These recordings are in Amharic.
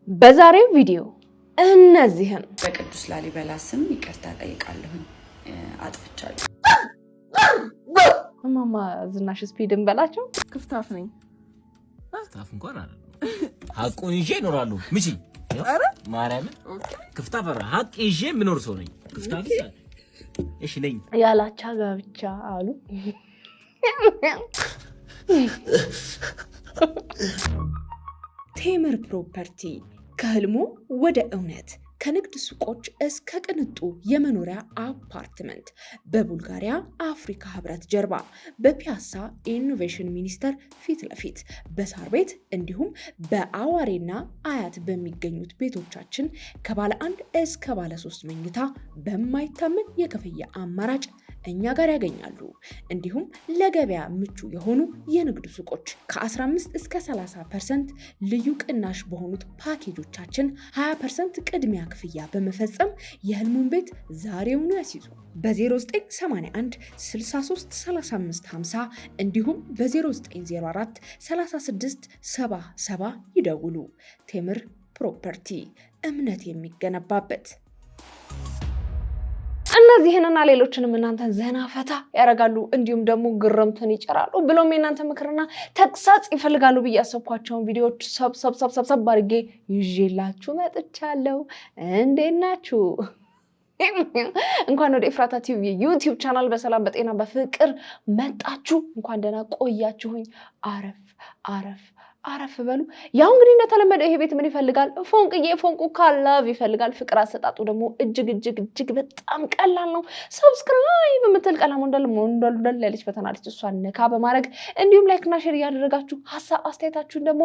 በዛሬው ቪዲዮ እነዚህን በቅዱስ ላሊበላ ስም ይቅርታ ጠይቃለሁ አጥፍቻለሁ። ማማ ዝናሽ ስፒድን በላቸው ክፍታፍ ነኝ። ክፍታፍ እንኳን አይደለም ሐቁን ይዤ እኖራለሁ። ምጪ አረ ማርያም ክፍታፍ አረ ሐቅ ይዤ ምኖር ሰው ነኝ። ክፍታፍ እሺ ነኝ ያላቻ ጋብቻ አሉ። ቴምር ፕሮፐርቲ ከህልሙ ወደ እውነት ከንግድ ሱቆች እስከ ቅንጡ የመኖሪያ አፓርትመንት በቡልጋሪያ አፍሪካ ህብረት ጀርባ በፒያሳ ኢኖቬሽን ሚኒስቴር ፊት ለፊት በሳር ቤት እንዲሁም በአዋሬና አያት በሚገኙት ቤቶቻችን ከባለ 1 እስከ ባለ 3 መኝታ በማይታመን የክፍያ አማራጭ እኛ ጋር ያገኛሉ። እንዲሁም ለገበያ ምቹ የሆኑ የንግድ ሱቆች ከ15 እስከ 30% ልዩ ቅናሽ በሆኑት ፓኬጆቻችን 20% ቅድሚያ ክፍያ በመፈጸም የህልሙን ቤት ዛሬውኑ ያስይዙ። በ0981 63 35 50 እንዲሁም በ0904 36 77 ይደውሉ። ቴምር ፕሮፐርቲ እምነት የሚገነባበት። እነዚህንና ሌሎችንም እናንተን ዘና ፈታ ያረጋሉ እንዲሁም ደግሞ ግርምትን ይጨራሉ ብሎም የእናንተ ምክርና ተግሳጽ ይፈልጋሉ ብዬ ያሰብኳቸውን ቪዲዮዎች ሰብ አድርጌ ይዤላችሁ መጥቻለሁ። እንዴት ናችሁ? እንኳን ወደ ኤፍራታ ቲቪ ዩቲዩብ ቻናል በሰላም በጤና በፍቅር መጣችሁ። እንኳን ደህና ቆያችሁኝ። አረፍ በሉ። ያው እንግዲህ እንደተለመደ ይሄ ቤት ምን ይፈልጋል? ፎንቁ ካላቭ ይፈልጋል። ፍቅር አሰጣጡ ደግሞ እጅግ በጣም ቀላል ነው። ሰብስክራይብ በመተል ቀላም ወንደል ያለች በተናለች እሷን ነካ በማድረግ እንዲሁም ላይክና ሼር ያደረጋችሁ ሐሳብ አስተያየታችሁን ደግሞ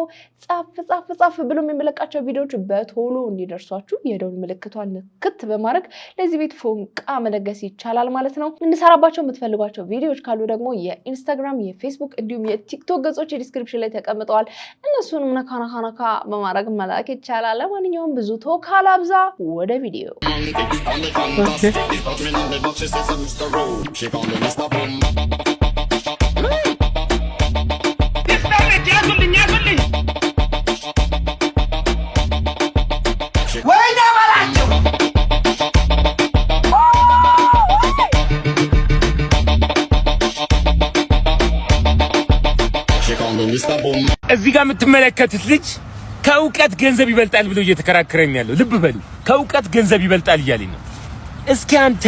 ጻፍ ብሎም የሚለቃቸው ቪዲዮዎች በቶሎ እንዲደርሷችሁ የደውል ምልክቷን ንክት በማድረግ ለዚህ ቤት ፎንቃ መለገስ ይቻላል ማለት ነው። እንድሰራባቸው የምትፈልጓቸው ቪዲዮዎች ካሉ ደግሞ የኢንስታግራም፣ የፌስቡክ እንዲሁም የቲክቶክ ገጾች ዲስክሪፕሽን ላይ ተቀምጠዋል። እነሱንም ነካ በማድረግ መላክ ይቻላል። ለማንኛውም ብዙ ቶክ አላብዛ፣ ወደ ቪዲዮ። እዚህ ጋር የምትመለከቱት ልጅ ከእውቀት ገንዘብ ይበልጣል ብሎ እየተከራከረኝ ያለው ልብ በሉ። ከእውቀት ገንዘብ ይበልጣል እያለኝ ነው። እስኪ አንተ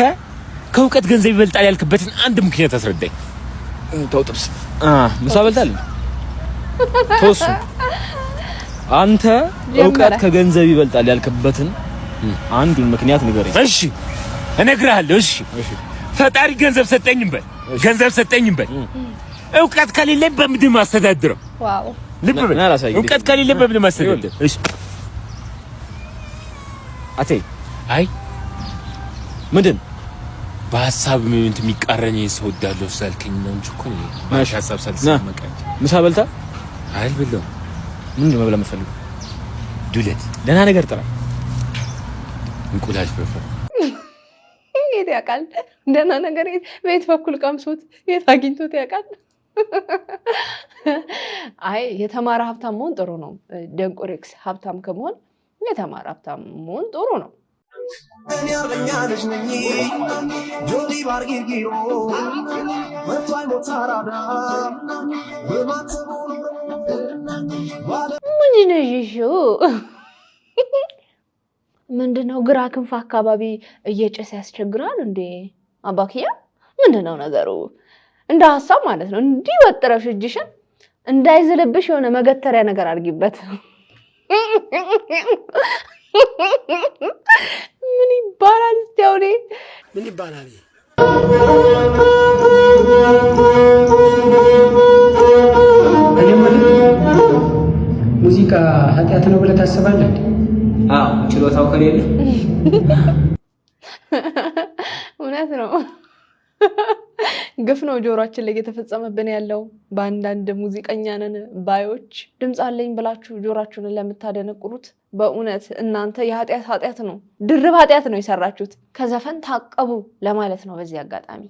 ከእውቀት ገንዘብ ይበልጣል ያልክበትን አንድ ምክንያት አስረዳኝ። ተውጥብስ ምሳ በልታል ተወሱ። አንተ እውቀት ከገንዘብ ይበልጣል ያልክበትን አንዱን ምክንያት ንገረኝ። እሺ እነግርሃለሁ። እሺ ፈጣሪ ገንዘብ ሰጠኝ በል እውቀት ከሌለ በምንድን ማስተዳድረው? ዋው ልብ በል። እውቀት ከሌለ በምንድን ማስተዳድረው? እሺ አይ ምንድን በሐሳብ ምን የሚቃረን ሰው እንዳለው ሳልከኝ ነው እንጂ እኮ ማሽ ሐሳብ ሳልሰማቀኝ ምሳ በልታ አልበላም። ምንድን መብላት የምትፈልገው? ዱለት ደህና ነገር ጥራ። እንቁላል ፍርፍር የት ያውቃል? ደህና ነገር ቤት በኩል ቀምሶት የት አግኝቶት ያውቃል? አይ የተማረ ሀብታም መሆን ጥሩ ነው። ደንቆሬክስ ሀብታም ከመሆን የተማረ ሀብታም መሆን ጥሩ ነው። ምንድነው ግራ ክንፍ አካባቢ እየጨሰ ያስቸግራል እንዴ? አባክያ ምንድነው ነገሩ? እንደ ሐሳብ ማለት ነው። እንዲህ ወጥረሽ እጅሽን እንዳይዝልብሽ የሆነ መገተሪያ ነገር አድርጊበት። ምን ይባላል? እስቲያውኔ ምን ይባላል? ሙዚቃ ኃጢአት ነው ብለህ ታስባለህ? አዎ ችሎታው ከሌለ እውነት ነው። ግፍ ነው ጆሮአችን ላይ እየተፈጸመብን ያለው። በአንዳንድ ሙዚቀኛ ነን ባዮች ድምጽ አለኝ ብላችሁ ጆሮአችሁን ለምታደነቁሩት በእውነት እናንተ የኃጢአት ነው፣ ድርብ ኃጢአት ነው የሰራችሁት። ከዘፈን ታቀቡ ለማለት ነው በዚህ አጋጣሚ።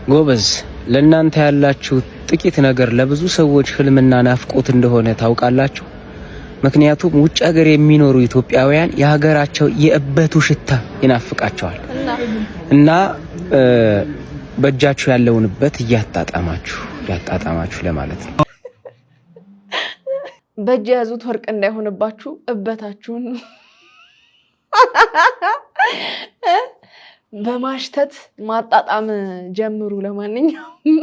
ጎበዝ፣ ለእናንተ ያላችሁ ጥቂት ነገር ለብዙ ሰዎች ህልምና ናፍቆት እንደሆነ ታውቃላችሁ። ምክንያቱም ውጭ ሀገር የሚኖሩ ኢትዮጵያውያን የሀገራቸው የእበቱ ሽታ ይናፍቃቸዋል እና በእጃችሁ ያለውን እበት ያጣጣማችሁ ለማለት ነው። በእጅ ያዙት ወርቅ እንዳይሆንባችሁ እበታችሁን በማሽተት ማጣጣም ጀምሩ። ለማንኛውም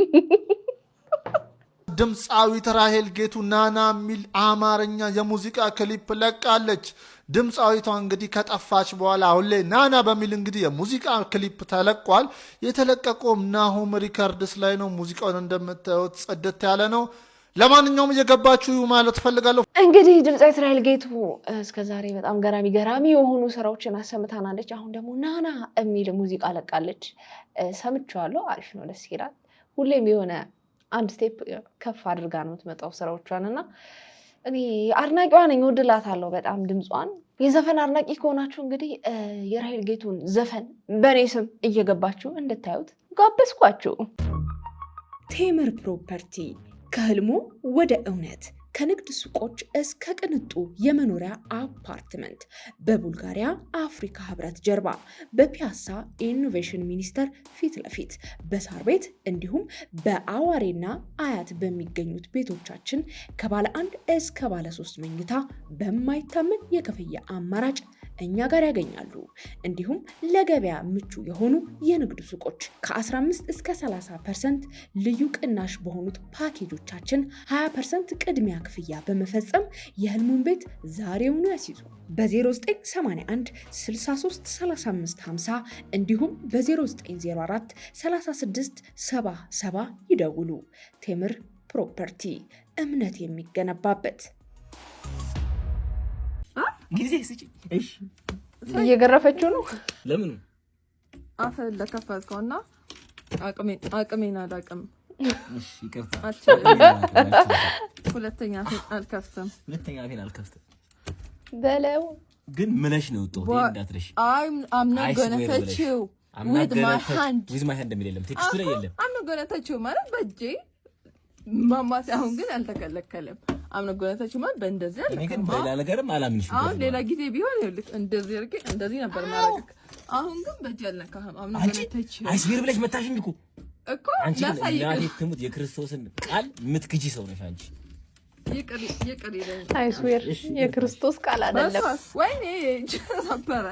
ድምፃዊት ራሄል ጌቱ ናና የሚል አማርኛ የሙዚቃ ክሊፕ ለቃለች። ድምፃዊቷ እንግዲህ ከጠፋች በኋላ አሁን ላይ ናና በሚል እንግዲህ የሙዚቃ ክሊፕ ተለቋል። የተለቀቀውም ናሆም ሪከርድስ ላይ ነው። ሙዚቃውን እንደምታዩት ጽድት ያለ ነው። ለማንኛውም እየገባችሁ ማለት ፈልጋለሁ። እንግዲህ ድምፃዊት ራሄል ጌቱ እስከዛሬ በጣም ገራሚ የሆኑ ስራዎችን አሰምታናለች። አሁን ደግሞ ናና የሚል ሙዚቃ ለቃለች። ሰምቼዋለሁ። አሪፍ ነው፣ ደስ ይላል። ሁሌም የሆነ አንድ ስቴፕ ከፍ አድርጋ ነው የምትመጣው ስራዎቿን እና እኔ አድናቂዋ ነኝ፣ እወድላታለሁ በጣም ድምጿን። የዘፈን አድናቂ ከሆናችሁ እንግዲህ የራሄል ጌቱን ዘፈን በእኔ ስም እየገባችሁ እንድታዩት ጋበዝኳችሁ። ቴምር ፕሮፐርቲ ከህልሙ ወደ እውነት ከንግድ ሱቆች እስከ ቅንጡ የመኖሪያ አፓርትመንት በቡልጋሪያ አፍሪካ ህብረት ጀርባ በፒያሳ ኢኖቬሽን ሚኒስቴር ፊት ለፊት በሳር ቤት እንዲሁም በአዋሬና አያት በሚገኙት ቤቶቻችን ከባለ 1 እስከ ባለ 3 መኝታ በማይታመን የክፍያ አማራጭ እኛ ጋር ያገኛሉ። እንዲሁም ለገበያ ምቹ የሆኑ የንግድ ሱቆች ከ15 እስከ 30% ልዩ ቅናሽ በሆኑት ፓኬጆቻችን 20% ቅድሚያ ክፍያ በመፈጸም የህልሙን ቤት ዛሬውኑ ያስይዙ። በ0981 63 35 50 እንዲሁም በ0904 36 77 ይደውሉ። ቴምር ፕሮፐርቲ እምነት የሚገነባበት። ጊዜ ስጪ። እሺ እየገረፈችው ነው። ለምን አፈ ለከፈትከውና አቅሜን አላቅም። እሺ ይቅርታ። ሁለተኛ አልከፍትም በለው ግን ምለሽ ነው ጥሩ እንዳትረሽ። I'm not gonna touch you with my hand እንደሚለም ቴክስቱ ላይ የለም። I'm not gonna touch you ማለት በእጄ ማማት አሁን ግን አልተከለከለም። I'm not gonna touch you ማለት በእንደዚህ አለ። እኔ ግን በሌላ ነገርም አላምንሽም። አሁን ሌላ ጊዜ ቢሆን ይልክ እንደዚህ አርቄ እንደዚህ ነበር ማረክ። አሁን ግን በእጄ አልነካህም። I'm not gonna touch you አይስቢር ብለሽ መታሽኝ እኮ አንቺ ላሳይክ ትሙት የክርስቶስን ቃል ምትክጂ ሰው ነሽ አንቺ። ይቅር ይለኝ። አይስዌር የክርስቶስ ቃል አይደለም። ወይኔ ጀራበረ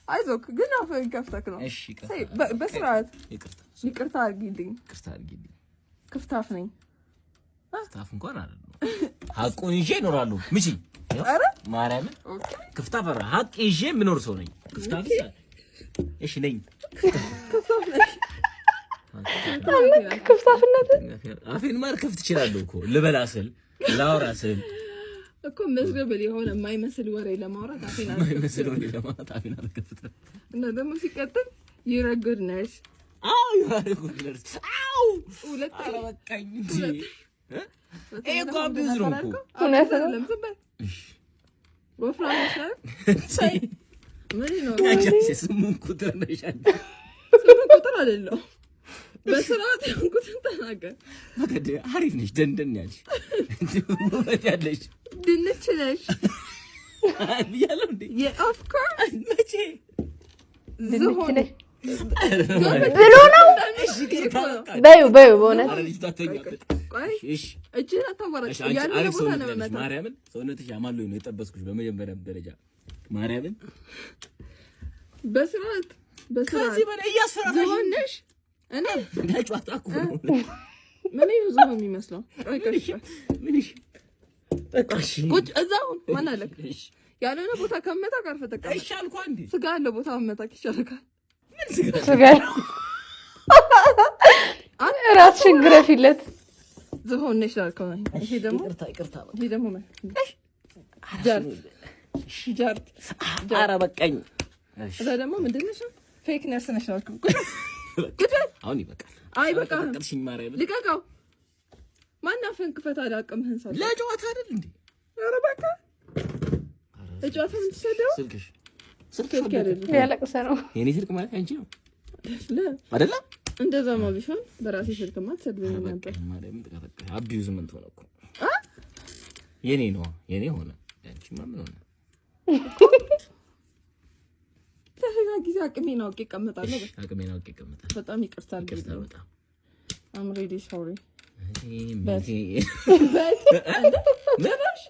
አይዞክ ግን አፈን ከፍተክ ነው። እሺ በስርዓት ይቅርታ አድርጊልኝ። ክፍታፍ ነኝ። ክፍታፍ እንኳን አይደለም። ሀቁን ይዤ እኖራለሁ። ምጪ አረ ማርያምን ክፍታፍ አረ ሀቅ ይዤ የምኖር ሰው ነኝ። ክፍታፍ እሺ ነኝ። ክፍታፍነት አፌን ማርከፍት እችላለሁ እኮ ልበላ ስል ላውራ ስል እኮ መዝገበል የሆነ የማይመስል ወሬ ለማውራት አፌን አልከፍትም። እና ደግሞ ሲቀጥል you're a good nurse። you are a good nurse። ኧረ በቃኝ እንጂ እኮ አብዝ ነው እኮ እውነት ነው። ወፍራም ነሽ ምን ነው ያቺ ስሙን ቁጥር ነሽ አንቺ። ስሙን ቁጥር አይደለም በስርዓት ቁጥር ተናገር። በቃ አሪፍ ነሽ፣ ደንደን ያለሽ ውበት ያለሽ ድንች ነሽ ብያለሁ እንዴ? of course መቼ ዝሆን ብሎ ነው። በዩ በእውነት እሺ እጅህን አታወራጭ። ያንን ቦታ ነው መመታ። ማርያምን ሰውነትሽ ያማሉ ነው የጠበስኩሽ በመጀመሪያ ደረጃ ማርያምን በስርዓት ከዚህ በላይ እያስፈራራሽ ዝሆን ነሽ። እኔ እንዳይጫወታ እኮ ምን ነው ዝሆን የሚመስለው? ምንሽ በቃሽ ቁጭ እዛው ማን አለክ? ያለነ ቦታ ከመታ ጋር ፈተካ ይሻል እንኳን እንዴ ስጋ አለ ቦታ መመታክ ይሻላል። ምን ስጋ ነው ራስሽን ግረፊለት። ዝሆን ነሽ ላልከው ይሄ ደግሞ ይቅርታ ይሄ ደግሞ ጃርት ኧረ በቃኝ። እዛ ደግሞ ምንድን ነሽ? ፌክ ነርስ ነሽ ላልከው አሁን ይበቃል። አይ በቃ ተቀጥሽኝ ማርያምን ልቀቀው። ማን አፈን ክፈት አዳቀምህን ሰው ለጨዋታ አይደል እንዴ? ኧረ በቃ ለጨዋታ ምን ትሰደው? ስልክ አይደለም ያለቅሰ ነው። የኔ ስልክ ማለት አንቺ ነው አይደለ? እንደዛማ ቢሆን በራሴ ስልክማ ትሰድበኝ ነበር። ማርያምን ተቀጠቀ አቢዩዝመንት ሆነ እኮ የኔ ነው የኔ ሆነ ያንቺማ ምን ሆነ? ጊዜ አቅሜን አውቄ እቀመጣለሁ። አቅሜን አውቄ እቀመጣለሁ። በጣም ይቅርታ አድርጊልኝ። በጣም I'm really sorry።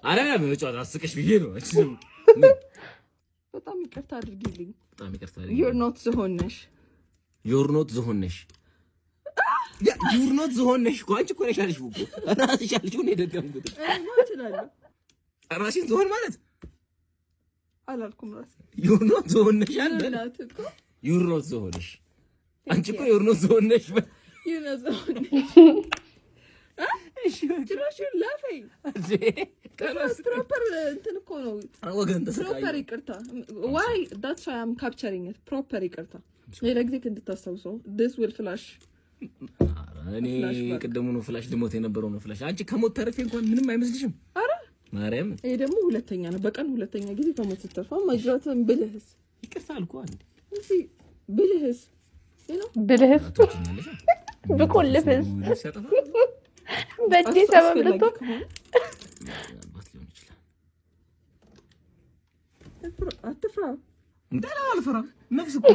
አረ መጫወት አስቀሽ ብዬ ነው። በጣም ይቅርታ አድርጊልኝ። በጣም ይቅርታ አድርጊልኝ። You're not ዝሆነሽ። You're not ዝሆነሽ። You're not ዝሆነሽ እኮ አንቺ እኮ ነሽ አልሽ እኮ ራስሽ አልሽው ነው የደገምኩት። ማለት ነው ራስሽን ዝሆን ማለት አላልኩም። ራስ You're not ዝሆነሽ አላት እኮ You're not ዝሆነሽ። አንቺ እኮ You're not ዝሆነሽ። You're not ዝሆነሽ። እሺ ትራሽ ላፈይ ፕሮፐር እንትን እኮ ነው ወገን ተሰቃይ ፕሮፐር ይቅርታ why that's why I'm capturing it ፕሮፐር ይቅርታ ሌላ ጊዜ እንድታስታውሰው this will flash እኔ ቅድሙ ነው ፍላሽ ልሞት የነበረው ነው ፍላሽ አንቺ ከሞት ተርፌ እንኳን ምንም አይመስልሽም? አረ ማርያም ይሄ ደግሞ ሁለተኛ ነው በቀን ሁለተኛ ጊዜ ከሞት ተርፋ ማጅራትን ብልህስ ይቅርታ አልኩ አንዴ እንዴ ብልህስ ብልህስ ብቆልፍስ በእጄ ሰበብ ልቶ አትፍራ እንደና አልፈራ ነፍስ እኮ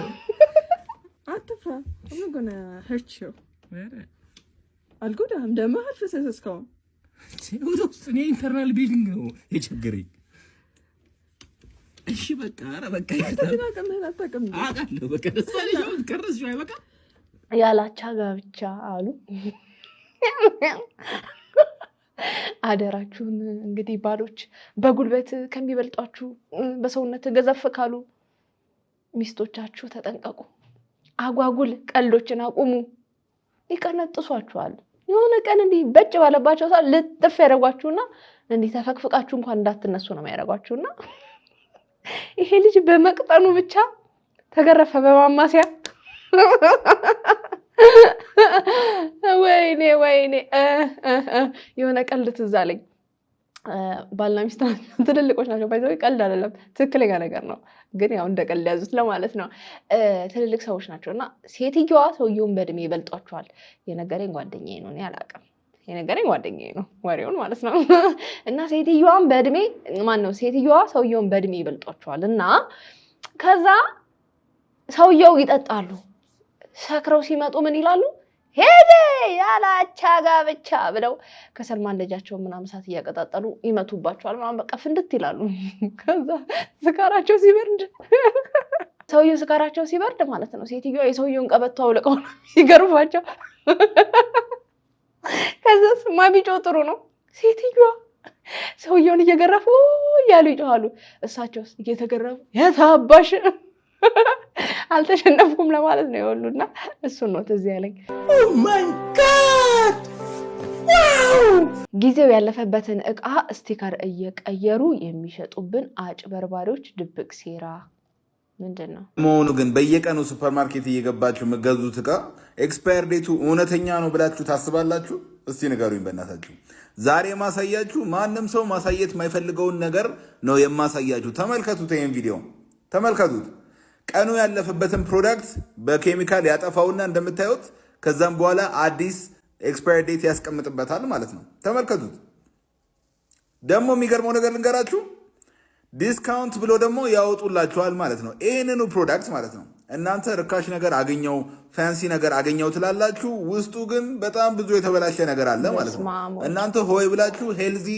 አትፍራ I'm not gonna hurt you አልጎዳም ደም አልፈሰሰ እስካሁን ወደውስ እኔ ኢንተርናል ቢልዲንግ ነው የቸገረኝ። እሺ በቃ ኧረ በቃ አውቃለሁ በቃ ደስ አለሽ ከረስሽ አይበቃ ያላቻ ጋብቻ አሉ። አደራችሁን እንግዲህ ባሎች በጉልበት ከሚበልጧችሁ በሰውነት ገዘፍ ካሉ ሚስቶቻችሁ ተጠንቀቁ። አጓጉል ቀልዶችን አቁሙ። ይቀነጥሷችኋል። የሆነ ቀን እንዲህ በጭ ባለባቸው ሰዓት ልጥፍ ያደርጓችሁና እንዲህ ተፈቅፍቃችሁ እንኳን እንዳትነሱ ነው የሚያደርጓችሁና ይሄ ልጅ በመቅጠኑ ብቻ ተገረፈ በማማሲያ ወይኔ የሆነ ቀልድ ትዝ አለኝ። ባልና ሚስት ትልልቆች ናቸው ባይዘው ቀልድ አይደለም ትክክለኛ ነገር ነው ግን ያው እንደ ቀልድ ያዙት ለማለት ነው። ትልልቅ ሰዎች ናቸውና ሴትየዋ ሰውየውን በእድሜ ይበልጧቸዋል። የነገረኝ ጓደኛዬ ነው እኔ አላውቅም። የነገረኝ ጓደኛዬ ነው ወሬውን ማለት ነው። እና ሴትየዋን በእድሜ ሴትየዋ ሰውየውን በእድሜ ይበልጧቸዋል እና ከዛ ሰውየው ይጠጣሉ። ሰክረው ሲመጡ ምን ይላሉ? ሄደ ያላቻ ጋብቻ ብለው ከሰልማን ልጃቸው ምናምን ሰዓት እያቀጣጠሉ ይመቱባቸዋል ምናምን በቃ ፍንድት ይላሉ። ከዛ ስካራቸው ሲበርድ ማለት ነው ሴትዮዋ የሰውየውን ቀበቶ አውልቀው ነው ይገርፋቸው። ከዛ ማሚጮ ጥሩ ነው ሴትዮዋ ሰውየውን እየገረፉ እያሉ ይጮሃሉ። እሳቸው እየተገረፉ የታባሽ አልተሸነፍኩም ለማለት ነው ይወሉና እሱን ነው ትዝ ያለኝ። ኦ ማይ ጋድ ጊዜው ያለፈበትን እቃ ስቲከር እየቀየሩ የሚሸጡብን አጭበርባሪዎች ድብቅ ሴራ ምንድነው? መሆኑ ግን በየቀኑ ሱፐርማርኬት እየገባችሁ የምትገዙት እቃ ኤክስፓየር ዴቱ እውነተኛ ነው ብላችሁ ታስባላችሁ? እስቲ ንገሩኝ በእናታችሁ። ዛሬ ማሳያችሁ ማንም ሰው ማሳየት የማይፈልገውን ነገር ነው የማሳያችሁ። ተመልከቱት፣ ይሄን ቪዲዮ ተመልከቱት። ቀኑ ያለፈበትን ፕሮዳክት በኬሚካል ያጠፋውና እንደምታዩት ከዛም በኋላ አዲስ ኤክስፓየር ዴት ያስቀምጥበታል ማለት ነው። ተመልከቱት። ደግሞ የሚገርመው ነገር ልንገራችሁ፣ ዲስካውንት ብሎ ደግሞ ያወጡላችኋል ማለት ነው። ይህንኑ ፕሮዳክት ማለት ነው። እናንተ ርካሽ ነገር አገኘው ፋንሲ ነገር አገኘው ትላላችሁ፣ ውስጡ ግን በጣም ብዙ የተበላሸ ነገር አለ ማለት ነው። እናንተ ሆይ ብላችሁ ሄልዚ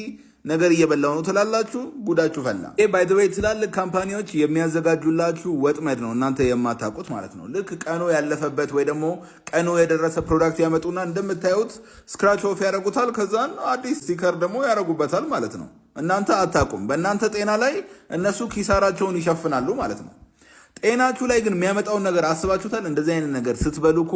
ነገር እየበላው ነው ትላላችሁ፣ ጉዳችሁ ፈላ። ይሄ ባይ ዘ ዌይ ትላልቅ ካምፓኒዎች የሚያዘጋጁላችሁ ወጥመድ ነው፣ እናንተ የማታውቁት ማለት ነው። ልክ ቀኑ ያለፈበት ወይ ደግሞ ቀኑ የደረሰ ፕሮዳክት ያመጡና እንደምታዩት ስክራች ኦፍ ያደርጉታል። ከዛን አዲስ ስቲከር ደግሞ ያደርጉበታል ማለት ነው። እናንተ አታውቁም። በእናንተ ጤና ላይ እነሱ ኪሳራቸውን ይሸፍናሉ ማለት ነው። ጤናችሁ ላይ ግን የሚያመጣውን ነገር አስባችሁታል? እንደዚህ አይነት ነገር ስትበሉ እኮ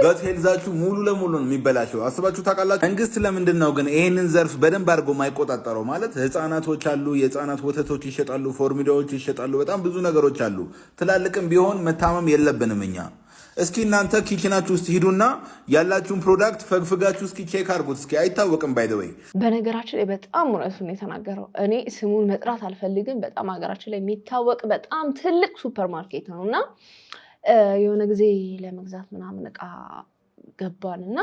ገት ሄልዛችሁ ሙሉ ለሙሉ ነው የሚበላሸው። አስባችሁ ታውቃላችሁ? መንግስት ለምንድን ነው ግን ይህንን ዘርፍ በደንብ አድርጎ የማይቆጣጠረው? ማለት ህፃናቶች አሉ፣ የህፃናት ወተቶች ይሸጣሉ፣ ፎርሚዳዎች ይሸጣሉ፣ በጣም ብዙ ነገሮች አሉ። ትላልቅም ቢሆን መታመም የለብንም እኛ። እስኪ እናንተ ኪችናችሁ ውስጥ ሂዱና ያላችሁን ፕሮዳክት ፈግፍጋችሁ እስኪ ቼክ አድርጉት እስኪ። አይታወቅም ባይ ዘ ወይ። በነገራችን ላይ በጣም እውነቱን የተናገረው እኔ ስሙን መጥራት አልፈልግም። በጣም ሀገራችን ላይ የሚታወቅ በጣም ትልቅ ሱፐር ማርኬት ነው እና የሆነ ጊዜ ለመግዛት ምናምን እቃ ገባን እና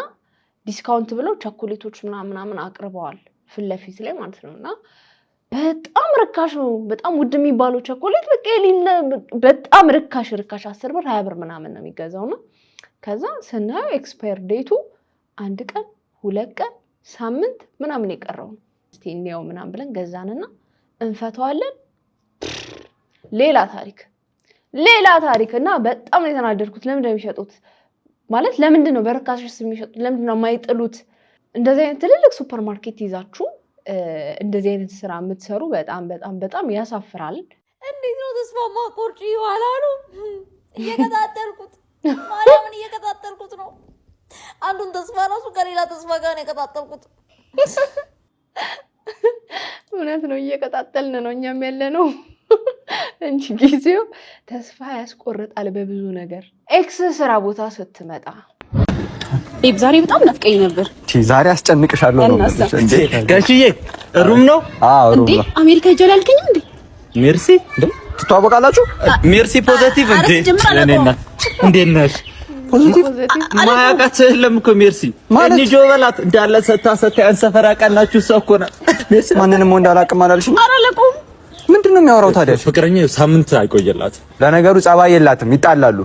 ዲስካውንት ብለው ቸኮሌቶች ምናምን አቅርበዋል ፊት ለፊት ላይ ማለት ነው እና በጣም ርካሽ ነው። በጣም ውድ የሚባለው ቸኮሌት በቃ በጣም ርካሽ 10 ብር 20 ብር ምናምን ነው የሚገዛውና ከዛ ስናየው ኤክስፓየር ዴቱ 1 ቀን 2 ቀን ሳምንት ምናምን የቀረው ነው። እስቲ እንየው ምናምን ብለን ገዛንና እንፈተዋለን። ሌላ ታሪክ እና በጣም ነው የተናደድኩት። ለምን እንደሚሸጡት ማለት ለምንድን ነው በርካሽስ የሚሸጡት? ለምንድን ነው የማይጥሉት? እንደዚህ አይነት ትልልቅ ሱፐርማርኬት ይዛችሁ እንደዚህ አይነት ስራ የምትሰሩ በጣም ያሳፍራል። እንዴት ነው ተስፋ ማቆርጪ ይዋላ ነው እየከታተልኩት ማርያምን እየከታተልኩት ነው። አንዱን ተስፋ ራሱ ከሌላ ተስፋ ጋር ነው የከታተልኩት። እውነት ነው እየከታተልን ነው እኛም ያለ ነው እንጂ ጊዜው ተስፋ ያስቆርጣል በብዙ ነገር። ኤክስ ስራ ቦታ ስትመጣ ቤብ ዛሬ በጣም ናፍቀኝ ነበር። ዛሬ አስጨንቅሻለሁ ነው እንዴ? ጋሽዬ ሩም ነው? አዎ ሩም እንዴ ነው። አሜሪካ ሄጃል አልከኝም እንዴ? ሜርሲ እንዴ ትተዋወቃላችሁ? ሜርሲ ፖዚቲቭ እንዴ? ለኔና እንዴት ነሽ? ፖዚቲቭ ማያውቃት የለም እኮ ሜርሲ እንጂ ጆበላት እንዳለ ሰታ ያንሰፈራ ቀናችሁ ሰው እኮ ነው። ሜርሲ ማንንም ወንድ አላውቅም አላልሽም? አላለቁም። ምንድነው የሚያወራው ታዲያ? ፍቅረኛ ሳምንት አይቆየላት። ለነገሩ ጸባይ የላትም፣ ይጣላሉ፣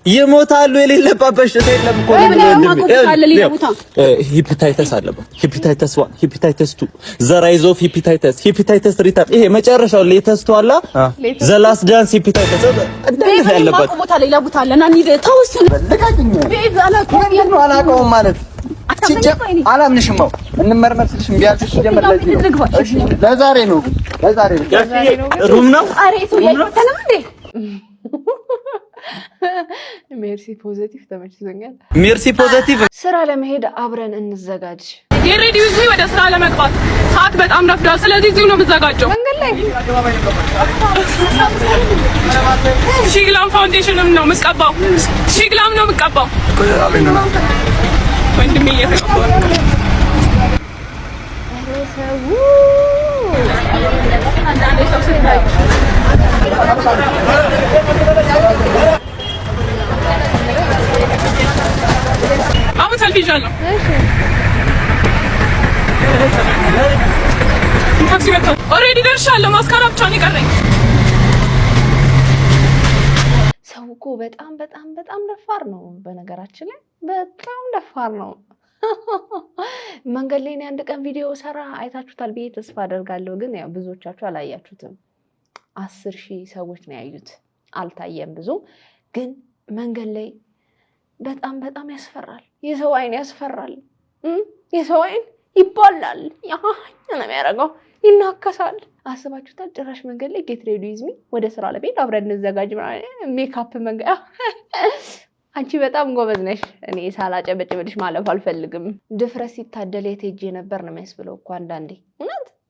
ይሞታሉ። የሌለባት በሽታ የለም እኮ ሂፒታይተስ አለባት። ሂፒታይተስ 1 ሂፒታይተስ 2 ዘራይዝ ኦፍ ሂፒታይተስ ሪታርድ። ይሄ መጨረሻው ሌተስቱ አላ ዘላስ ዳንስ ሂፒታይተስ እንደዚህ ያለባት ቦታ ሌላ ቦታ አለና እንሂድ። ተወሱን ቤብ አላውቀውም ማለት አላምንሽም ነው። እንመርመር ስልሽ እምቢ አልሽኝ። ጀመር ለዛሬ ነው ሩም ነው። አሬቱ ያይተንም እንዴ ሜርሲ ፖዚቲቭ ተመችቶኛል። ሜርሲ ፖዚቲቭ ስራ ለመሄድ አብረን እንዘጋጅ። የሬዲ ዊዝ ወደ ስራ ለመግባት ሰዓት በጣም ረፍዷል። ስለዚህ እዚሁ ነው የምዘጋጀው። መንገድ ላይ ሺግላም ፋውንዴሽንም ነው የምቀባው። ሺግላም ነው የምቀባው። ወንድሜ እየተቀባው አሁን ሰልፊ ይዣለሁ። ታክሲ መጣ። ኦልሬዲ ደርሻለሁ። ማስካራ ብቻ ነው የቀረኝ። ሰው እኮ በጣም ደፋር ነው። በነገራችን ላይ በጣም ደፋር ነው። መንገድ ላይ አንድ ቀን ቪዲዮ ሰራ አይታችሁታል ብዬ ተስፋ አደርጋለሁ። ግን ያው ብዙዎቻችሁ አላያችሁትም። 10,000 ሰዎች ነው ያዩት። አልታየም ብዙ። ግን መንገድ ላይ በጣም ያስፈራል። የሰው አይን ያስፈራል። የሰው አይን ይባላል። ነው የሚያደርገው፣ ይናከሳል። አስባችሁታል? ጭራሽ መንገድ ላይ ጌት ሬዲ ዊዝ ሚ ወደ ስራ ለቤት አብረን እንዘጋጅ ሜካፕ መንገድ። አንቺ በጣም ጎበዝ ነሽ። እኔ ሳላጨበጭብልሽ ማለፍ አልፈልግም። ድፍረት ሲታደል የት ሄጄ ነበር ነው የሚያስብለው እኮ አንዳንዴ።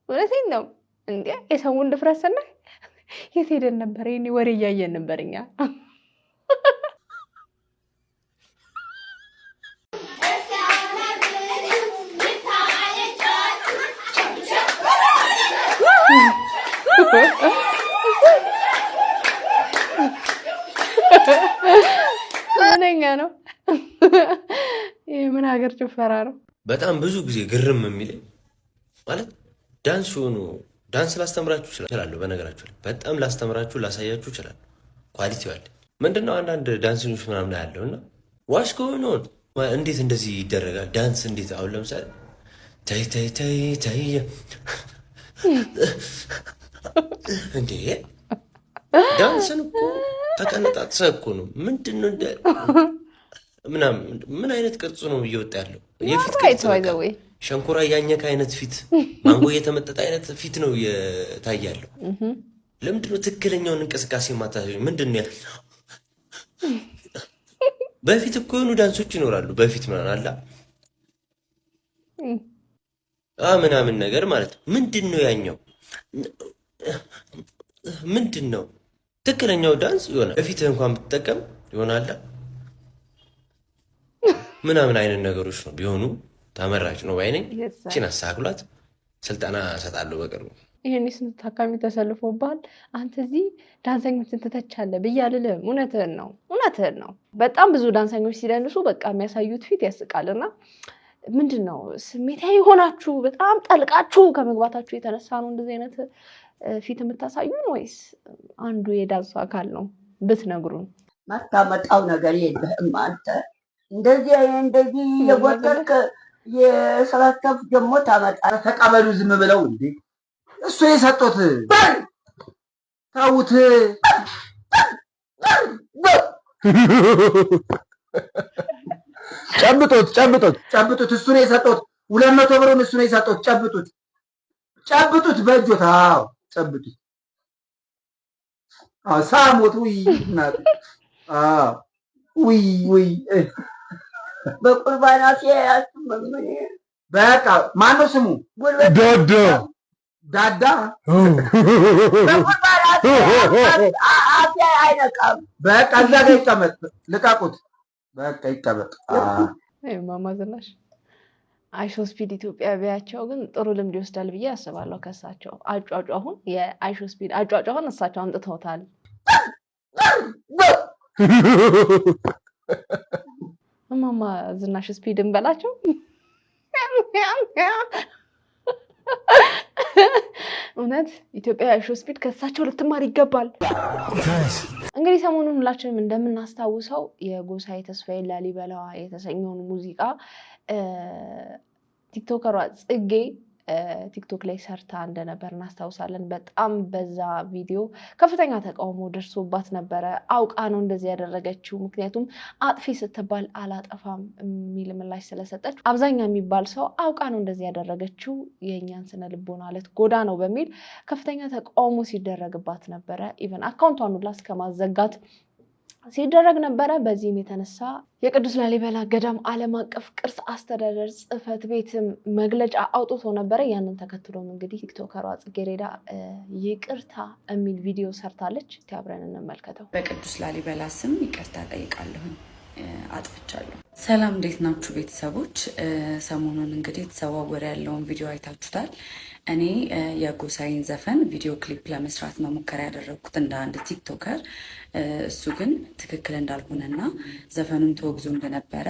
እውነቴን ነው እንዴ! የሰውን ድፍረት ስናይ የት ሄደን ነበር? ይሄኔ ወሬ እያየን ነበር እኛ። ምንኛ ነው ይሄ? ምን ሀገር ጭፈራ ነው? በጣም ብዙ ጊዜ ግርም የሚለኝ ማለት ዳንስ ሆኖ ዳንስ ላስተምራችሁ እችላለሁ። በነገራችሁ ላይ በጣም ላስተምራችሁ ላሳያችሁ እችላለሁ። ኳሊቲው አለ። ምንድነው አንዳንድ ዳንሰኞች ምናምን ያለውና ዋሽ ከሆነ እንዴት እንደዚህ ይደረጋል? ዳንስ እንዴት አሁን ለምሳሌ ተይ ተይ ተይ ተይ እንዴ ዳንስን እኮ ተቀነጣጥሰህ እኮ ነው። ምንድነው እንደ ምናምን ምን አይነት ቅርጽ ነው እየወጣ ያለው? የፊት ቅርጽ ሸንኮራ ያኘከ አይነት ፊት፣ ማንጎ የተመጠጠ አይነት ፊት ነው የታያለው። ለምንድነው ትክክለኛውን እንቅስቃሴ ማታሳዩ? ምንድነው በፊት እኮ የሆኑ ዳንሶች ይኖራሉ። በፊት ምናምን አላ ምናምን ነገር ማለት ምንድነው ያኛው? ምንድነው ትክክለኛው ዳንስ? የሆነ በፊት እንኳን ብትጠቀም ይሆናል ምናምን አይነት ነገሮች ነው ቢሆኑ ተመራጭ ነው ባይነኝ። እቺን አሳክሏት ስልጠና እሰጣለሁ በቅርቡ። ይሄን ስንት ታካሚ ተሰልፎባል። አንተ እዚህ ዳንሰኞችን ትተቻለህ ብዬ አልልህም። እውነትህን ነው። በጣም ብዙ ዳንሰኞች ሲደንሱ በቃ የሚያሳዩት ፊት ያስቃልና ምንድነው ስሜታዊ ሆናችሁ በጣም ጠልቃችሁ ከመግባታችሁ የተነሳ ነው እንደዚህ አይነት ፊት የምታሳዩን ወይስ አንዱ የዳዙ አካል ነው ብትነግሩን? ማታመጣው ነገር የለህም አንተ እንደዚህ የጎተልክ የሰላተፍ ደግሞ ታመጣ። ተቀበሉ ዝም ብለው እንዴ እሱ የሰጡት ታውት ጨብጡት እሱ ነው የሰጡት 200 ብሩን እሱ ነው የሰጡት ጨብጡት በእጆት አዎ ጨብጡት ሳሙት እናት በቁርባናት ያስመመኔ በቃ ማነው ስሙ ዶዶ ዳዳ በቁርባናት አይነቃም። በቃ እዛ ጋር ይቀመጥ ልቃቁት። በቃ ይቀመጥ። ማማ ዝናሽ አይሾ ስፒድ ኢትዮጵያ ቢያቸው ግን ጥሩ ልምድ ይወስዳል ብዬ አስባለሁ። ከሳቸው አጫጫሁን የአይሾ ስፒድ አጫጫሁን እሳቸው አምጥተውታል። ማማ ዝናሽ ስፒድ እንበላቸው። እውነት ኢትዮጵያ አይሾ ስፒድ ከሳቸው ልትማር ይገባል። እንግዲህ ሰሞኑን ሁላችንም እንደምናስታውሰው የጎሳዬ ተስፋዬ ላሊበላ የተሰኘውን ሙዚቃ ቲክቶከሯ ጽጌ ቲክቶክ ላይ ሰርታ እንደነበር እናስታውሳለን። በጣም በዛ ቪዲዮ ከፍተኛ ተቃውሞ ደርሶባት ነበረ። አውቃ ነው እንደዚህ ያደረገችው፣ ምክንያቱም አጥፊ ስትባል አላጠፋም የሚል ምላሽ ስለሰጠች አብዛኛው የሚባል ሰው አውቃ ነው እንደዚህ ያደረገችው የእኛን ስነ ልቦና ልትጎዳ ነው በሚል ከፍተኛ ተቃውሞ ሲደረግባት ነበረ። ኢቨን አካውንቷን ሁላ እስከማዘጋት ሲደረግ ነበረ። በዚህም የተነሳ የቅዱስ ላሊበላ ገዳም ዓለም አቀፍ ቅርስ አስተዳደር ጽሕፈት ቤት መግለጫ አውጥቶ ነበረ። ያንን ተከትሎም እንግዲህ ቲክቶከሯ ጽጌሬዳ ይቅርታ የሚል ቪዲዮ ሰርታለች። አብረን እንመልከተው። በቅዱስ ላሊበላ ስም ይቅርታ ጠይቃለሁኝ፣ አጥፍቻለሁ። ሰላም፣ እንዴት ናችሁ ቤተሰቦች? ሰሞኑን እንግዲህ የተዘዋወረ ያለውን ቪዲዮ አይታችሁታል። እኔ የጎሳዬን ዘፈን ቪዲዮ ክሊፕ ለመስራት ነው ሙከራ ያደረግኩት እንደ አንድ ቲክቶከር። እሱ ግን ትክክል እንዳልሆነና ዘፈኑን ተወግዞ እንደነበረ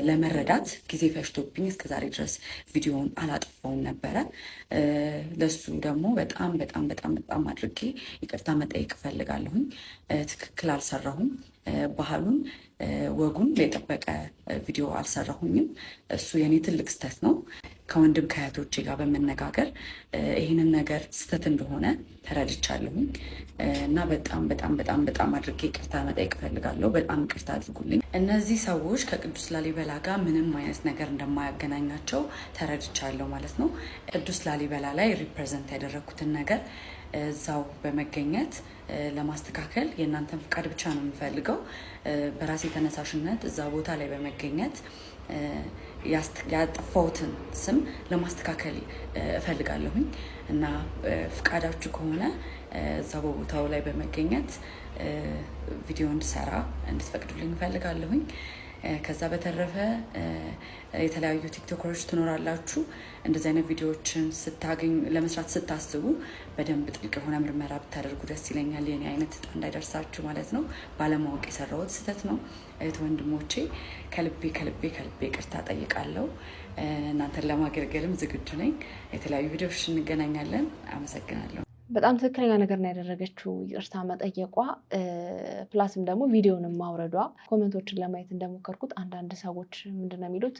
ለመረዳት ጊዜ ፈጅቶብኝ እስከዛሬ ድረስ ቪዲዮውን አላጠፋውም ነበረ። ለሱ ደግሞ በጣም በጣም በጣም በጣም አድርጌ ይቅርታ መጠየቅ እፈልጋለሁኝ። ትክክል አልሰራሁም። ባህሉን ወጉን የጠበቀ ቪዲዮ አልሰራሁኝም። እሱ የኔ ትልቅ ስህተት ነው። ከወንድም ከእህቶቼ ጋር በመነጋገር ይህንን ነገር ስህተት እንደሆነ ተረድቻለሁኝ እና በጣም በጣም በጣም በጣም አድርጌ ይቅርታ መጠየቅ እፈልጋለሁ። በጣም ይቅርታ አድርጉልኝ። እነዚህ ሰዎች ከቅዱስ ላሊበላ ጋር ምንም አይነት ነገር እንደማያገናኛቸው ተረድቻለሁ ማለት ነው። ቅዱስ ላሊበላ ላይ ሪፕሬዘንት ያደረግኩትን ነገር እዛው በመገኘት ለማስተካከል የእናንተን ፍቃድ ብቻ ነው የምፈልገው። በራሴ ተነሳሽነት እዛ ቦታ ላይ በመገኘት ያጠፋሁትን ስም ለማስተካከል እፈልጋለሁኝ እና ፍቃዳችሁ ከሆነ እዛ በቦታው ላይ በመገኘት ቪዲዮ እንድሰራ እንድትፈቅዱልኝ እፈልጋለሁኝ። ከዛ በተረፈ የተለያዩ ቲክቶከሮች ትኖራላችሁ። እንደዚህ አይነት ቪዲዮዎችን ስታገኙ ለመስራት ስታስቡ በደንብ ጥልቅ የሆነ ምርመራ ብታደርጉ ደስ ይለኛል። የኔ አይነት እጣ እንዳይደርሳችሁ ማለት ነው። ባለማወቅ የሰራሁት ስህተት ነው። እህት ወንድሞቼ ከልቤ ከልቤ ከልቤ ይቅርታ ጠይቃለሁ። እናንተን ለማገልገልም ዝግጁ ነኝ። የተለያዩ ቪዲዮዎች እንገናኛለን። አመሰግናለሁ። በጣም ትክክለኛ ነገር ነው ያደረገችው ይቅርታ መጠየቋ፣ ፕላስም ደግሞ ቪዲዮንም ማውረዷ። ኮሜንቶችን ለማየት እንደሞከርኩት አንዳንድ ሰዎች ምንድን ነው የሚሉት፣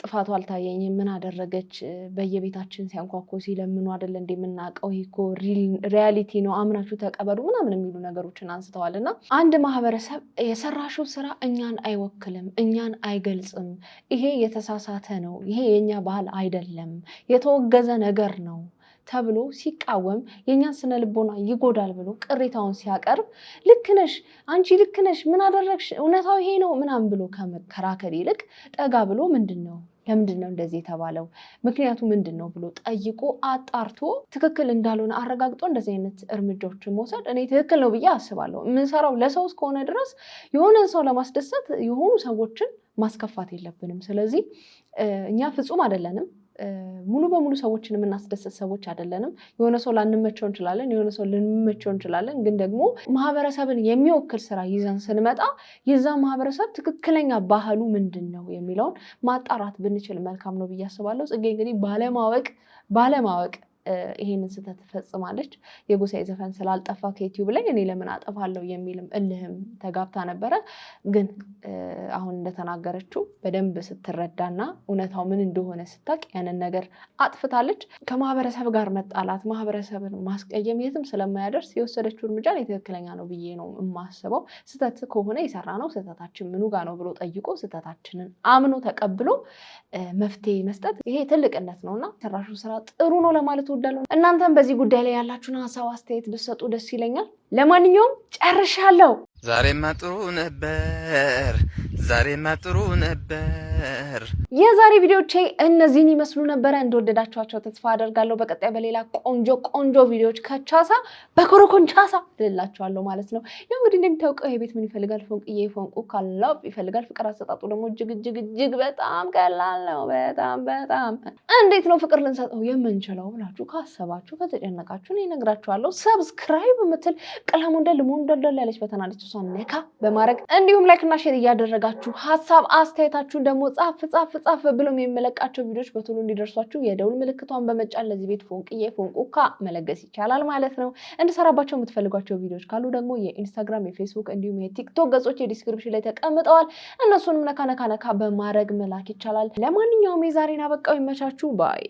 ጥፋቱ አልታየኝም፣ ምን አደረገች፣ በየቤታችን ሲያንኳኮ ሲለምኑ አይደለ እንደ የምናውቀው፣ ይሄ እኮ ሪያሊቲ ነው፣ አምናችሁ ተቀበሉ ምናምን የሚሉ ነገሮችን አንስተዋል። እና አንድ ማህበረሰብ የሰራሽው ስራ እኛን አይወክልም፣ እኛን አይገልጽም፣ ይሄ የተሳሳተ ነው፣ ይሄ የእኛ ባህል አይደለም፣ የተወገዘ ነገር ነው ተብሎ ሲቃወም የእኛን ስነ ልቦና ይጎዳል ብሎ ቅሬታውን ሲያቀርብ ልክ ነሽ አንቺ ልክ ነሽ ምን አደረግሽ እውነታው ይሄ ነው ምናምን ብሎ ከመከራከር ይልቅ ጠጋ ብሎ ለምንድን ነው እንደዚህ የተባለው ምክንያቱ ምንድን ነው ብሎ ጠይቆ አጣርቶ ትክክል እንዳልሆነ አረጋግጦ እንደዚህ አይነት እርምጃዎችን መውሰድ እኔ ትክክል ነው ብዬ አስባለሁ። የምንሰራው ለሰው እስከሆነ ድረስ የሆነን ሰው ለማስደሰት የሆኑ ሰዎችን ማስከፋት የለብንም። ስለዚህ እኛ ፍጹም አይደለንም። ሙሉ በሙሉ ሰዎችን የምናስደስት ሰዎች አይደለንም። የሆነ ሰው ላንመቸው እንችላለን፣ የሆነ ሰው ልንመቸው እንችላለን። ግን ደግሞ ማህበረሰብን የሚወክል ስራ ይዘን ስንመጣ የዛ ማህበረሰብ ትክክለኛ ባህሉ ምንድን ነው የሚለውን ማጣራት ብንችል መልካም ነው ብዬ አስባለሁ። ጽጌ እንግዲህ ባለማወቅ ይሄንን ስህተት ፈጽማለች። የጎሳዬ ዘፈን ስላልጠፋ ከዩቲዩብ ላይ እኔ ለምን አጠፋለሁ የሚልም እልህም ተጋብታ ነበረ። ግን አሁን እንደተናገረችው በደንብ ስትረዳና እውነታው ምን እንደሆነ ስታቅ ያንን ነገር አጥፍታለች። ከማህበረሰብ ጋር መጣላት፣ ማህበረሰብን ማስቀየም የትም ስለማያደርስ የወሰደችው እርምጃ ትክክለኛ ነው ብዬ ነው የማስበው። ስህተት ከሆነ የሰራ ነው ስህተታችን ምኑ ጋር ነው ብሎ ጠይቆ ስህተታችንን አምኖ ተቀብሎ መፍትሄ መስጠት ይሄ ትልቅነት ነውና ሰራሹ ስራ ጥሩ ነው ለማለት ወዳለሁ። እናንተም በዚህ ጉዳይ ላይ ያላችሁን ሀሳብ አስተያየት ብትሰጡ ደስ ይለኛል። ለማንኛውም ጨርሻለሁ። ዛሬማ ጥሩ ነበር። የዛሬ ቪዲዮቼ እነዚህን ይመስሉ ነበረ። እንደወደዳችኋቸው ተስፋ አደርጋለሁ። በቀጣይ በሌላ ቆንጆ ቪዲዮዎች ከቻሳ በኮረኮንቻሳ ልላችኋለሁ ማለት ነው። ያው እንግዲህ እንደምታውቀው ይሄ ቤት ምን ይፈልጋል? ፎንቅዬ ፎንቁ ካላብ ይፈልጋል። ፍቅር አሰጣጡ ደግሞ እጅግ በጣም ቀላል ነው። በጣም እንዴት ነው ፍቅር ልንሰጠው የምንችለው ብላችሁ ካሰባችሁ ከተጨነቃችሁ እኔ እነግራችኋለሁ። ሰብስክራይብ የምትል ቀለሙ እንደል ያለች በተናለች እሷን ነካ በማድረግ እንዲሁም ላይክ እና ሼር እያደረጋችሁ ሀሳብ አስተያየታችሁን ደግሞ ጻፍ ብሎም የሚመለቃቸው ቪዲዮዎች በቶሎ እንዲደርሷችሁ የደውል ምልክቷን በመጫን ለዚህ ቤት ፎንቅዬ ፎንቁካ መለገስ ይቻላል ማለት ነው። እንድሰራባቸው የምትፈልጓቸው ቪዲዮዎች ካሉ ደግሞ የኢንስታግራም፣ የፌስቡክ እንዲሁም የቲክቶክ ገጾች የዲስክሪፕሽን ላይ ተቀምጠዋል። እነሱንም ነካ በማድረግ መላክ ይቻላል። ለማንኛውም የዛሬን አበቃው። ይመቻችሁ ባይ